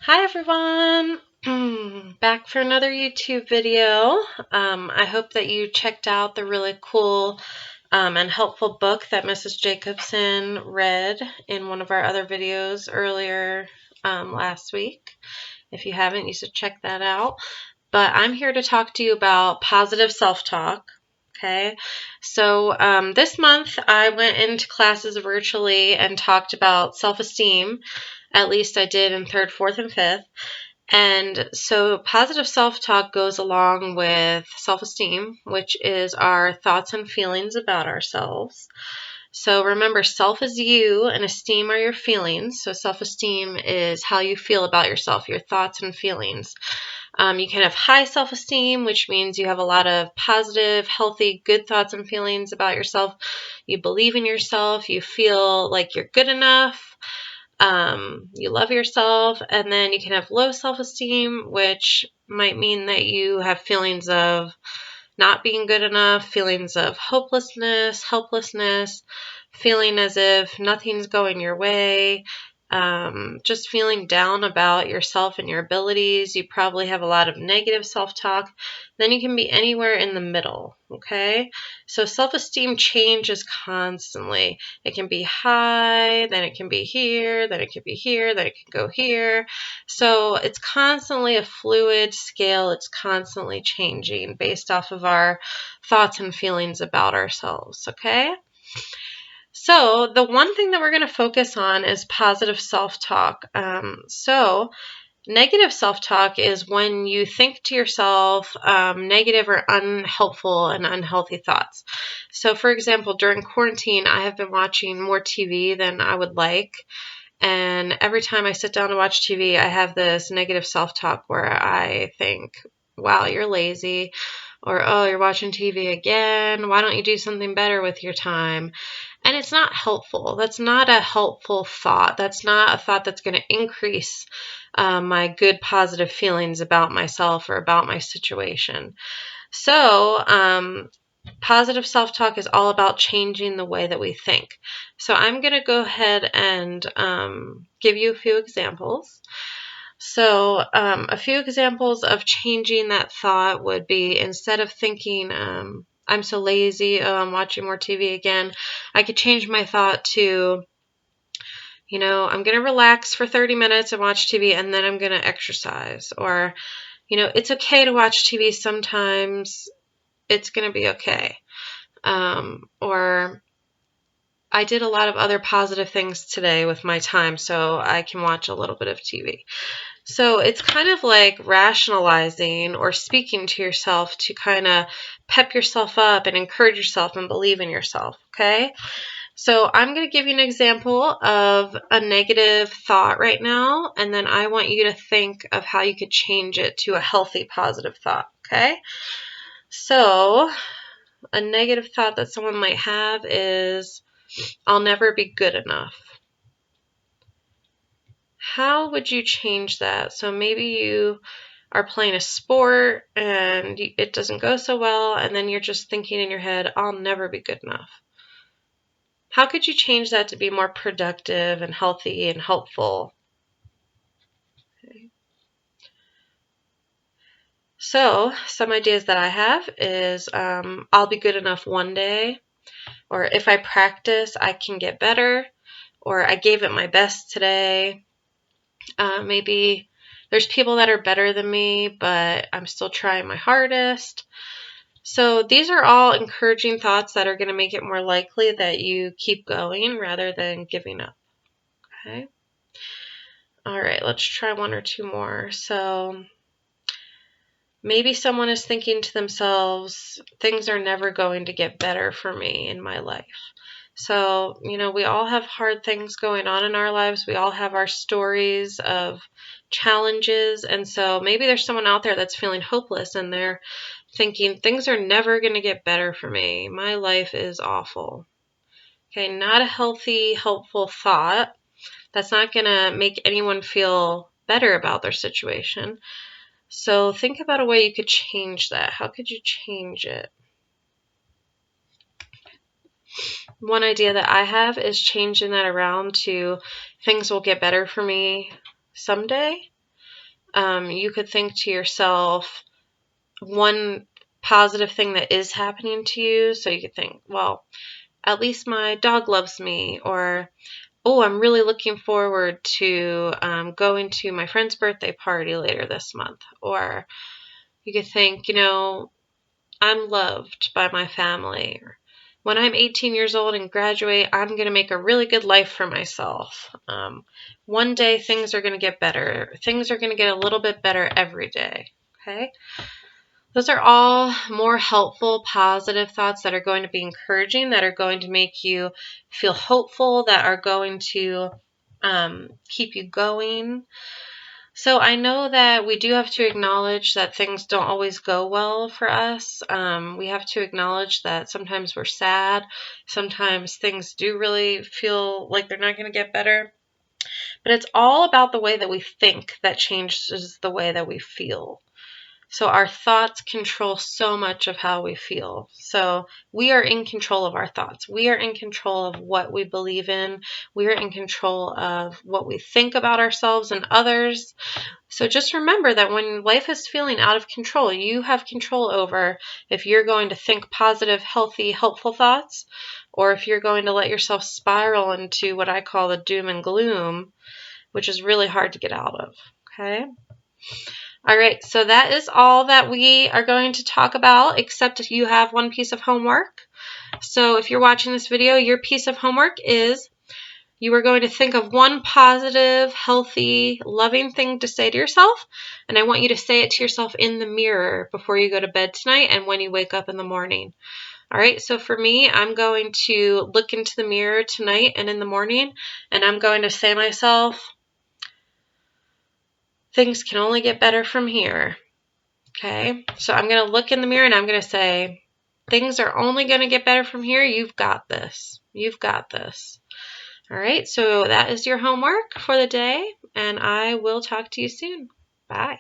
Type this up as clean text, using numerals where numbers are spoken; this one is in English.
Hi everyone! Back for another YouTube video. I hope that you checked out the really cool and helpful book that Mrs. Jacobson read in one of our other videos earlier last week. If you haven't, you should check that out. But I'm here to talk to you about positive self-talk. Okay, so this month I went into classes virtually and talked about self-esteem. At least I did in 3rd, 4th, and 5th. And so positive self-talk goes along with self-esteem, which is our thoughts and feelings about ourselves. So remember, self is you and esteem are your feelings. So self-esteem is how you feel about yourself, your thoughts and feelings. You can have high self-esteem, which means you have a lot of positive, healthy, good thoughts and feelings about yourself. You believe in yourself. You feel like you're good enough. You love yourself. And then you can have low self-esteem, which might mean that you have feelings of not being good enough, feelings of hopelessness, helplessness, feeling as if nothing's going your way, just feeling down about yourself and your abilities. You probably have a lot of negative self-talk. Then you can be anywhere in the middle, okay? So self-esteem changes constantly. It can be high, then it can be here, then it can be here, then it can go here. So it's constantly a fluid scale. It's constantly changing based off of our thoughts and feelings about ourselves, okay? So the one thing that we're going to focus on is positive self-talk. So negative self-talk is when you think to yourself negative or unhelpful and unhealthy thoughts. So for example, during quarantine, I have been watching more TV than I would like. And every time I sit down to watch TV, I have this negative self-talk where I think, wow, you're lazy. Or, oh, you're watching TV again. Why don't you do something better with your time? And it's not helpful. That's not a helpful thought. That's not a thought that's going to increase my good positive feelings about myself or about my situation. So positive self-talk is all about changing the way that we think. So I'm going to go ahead and give you a few examples. So a few examples of changing that thought would be, instead of thinking, I'm so lazy, oh, I'm watching more TV again, I could change my thought to, I'm going to relax for 30 minutes and watch TV, and then I'm going to exercise. Or, it's okay to watch TV sometimes. It's going to be okay. Or I did a lot of other positive things today with my time, so I can watch a little bit of TV. So it's kind of like rationalizing or speaking to yourself to kind of pep yourself up and encourage yourself and believe in yourself, okay? So I'm going to give you an example of a negative thought right now, and then I want you to think of how you could change it to a healthy, positive thought, okay? So a negative thought that someone might have is, I'll never be good enough. How would you change that? So maybe you are playing a sport and it doesn't go so well, and then you're just thinking in your head, I'll never be good enough. How could you change that to be more productive and healthy and helpful? Okay. So some ideas that I have is I'll be good enough one day, or if I practice, I can get better, or I gave it my best today. Maybe there's people that are better than me, but I'm still trying my hardest. So these are all encouraging thoughts that are going to make it more likely that you keep going rather than giving up. Okay. All right, let's try one or two more. So maybe someone is thinking to themselves, things are never going to get better for me in my life. So, we all have hard things going on in our lives. We all have our stories of challenges. And so maybe there's someone out there that's feeling hopeless and they're thinking, things are never going to get better for me. My life is awful. Okay, not a healthy, helpful thought. That's not going to make anyone feel better about their situation. So think about a way you could change that. How could you change it? One idea that I have is changing that around to, things will get better for me someday. You could think to yourself one positive thing that is happening to you. So you could think, well, at least my dog loves me, or, oh, I'm really looking forward to going to my friend's birthday party later this month. Or you could think, I'm loved by my family. Or, when I'm 18 years old and graduate, I'm going to make a really good life for myself. One day things are going to get better. Things are going to get a little bit better every day. Okay? Those are all more helpful, positive thoughts that are going to be encouraging, that are going to make you feel hopeful, that are going to keep you going. So I know that we do have to acknowledge that things don't always go well for us. We have to acknowledge that sometimes we're sad. Sometimes things do really feel like they're not going to get better. But it's all about the way that we think that changes the way that we feel. So our thoughts control so much of how we feel. So we are in control of our thoughts. We are in control of what we believe in. We are in control of what we think about ourselves and others. So just remember that when life is feeling out of control, you have control over if you're going to think positive, healthy, helpful thoughts, or if you're going to let yourself spiral into what I call the doom and gloom, which is really hard to get out of. Okay? All right, so that is all that we are going to talk about, except if you have one piece of homework. So if you're watching this video, your piece of homework is you are going to think of one positive, healthy, loving thing to say to yourself, and I want you to say it to yourself in the mirror before you go to bed tonight and when you wake up in the morning. All right, so for me, I'm going to look into the mirror tonight and in the morning, and I'm going to say to myself, things can only get better from here. Okay, so I'm going to look in the mirror and I'm going to say, things are only going to get better from here. You've got this. You've got this. All right, so that is your homework for the day, and I will talk to you soon. Bye.